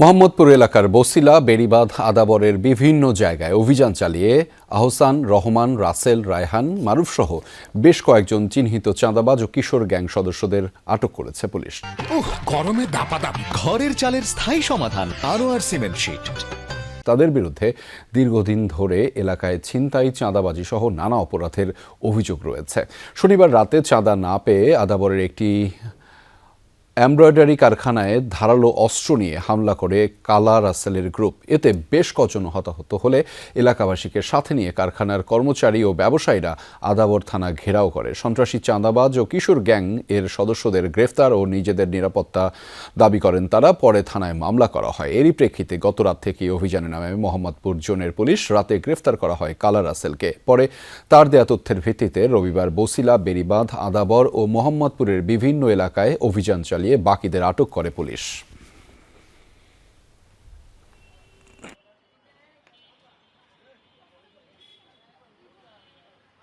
মোহাম্মদপুর এলাকার বছিলা, বেড়িবাঁধ, আদাবরের বিভিন্ন জায়গায় অভিযান চালিয়ে আহসান, রহমান, রাসেল, রায়হান, মারুফসহ বেশ কয়েকজন চিহ্নিত চাঁদাবাজ ও কিশোর গ্যাং সদস্যদের আটক করেছে পুলিশ। গরমে দাপাদাপি ঘরের চালের স্থায়ী সমাধান আনোয়ার সিমেন্ট শীট। তাদের বিরুদ্ধে দীর্ঘদিন ধরে এলাকায় ছিনতাই, চাঁদাবাজি সহ নানা অপরাধের অভিযোগ রয়েছে। শনিবার রাতে চাঁদা না পেয়ে আদাবরের একটি এমব্রয়ডারি কারখানায় ধারালো অস্ত্র নিয়ে হামলা করে কালা রাসেলের গ্রুপ। এতে বেশ কজন হতাহত হলে এলাকাবাসীকে সাথে নিয়ে কারখানার কর্মচারী ও ব্যবসায়ীরা আদাবর থানা ঘেরাও করে। সন্ত্রাসী, চাঁদাবাজ ও কিশোর গ্যাং এর সদস্যদের গ্রেফতার ও নিজেদের নিরাপত্তা দাবি করেন তারা। পরে থানায় মামলা করা হয়। এরই প্রেক্ষিতে গতরাত থেকেই অভিযানে নামে মোহাম্মদপুর জোনের পুলিশ। রাতে গ্রেফতার করা হয় কালা রাসেলকে। পরে তার দেয়া তথ্যের ভিত্তিতে রবিবার বছিলা, বেড়িবাঁধ, আদাবর ও মোহাম্মদপুরের বিভিন্ন এলাকায় অভিযান চালিয়ে বাকিদের আটক করে পুলিশ।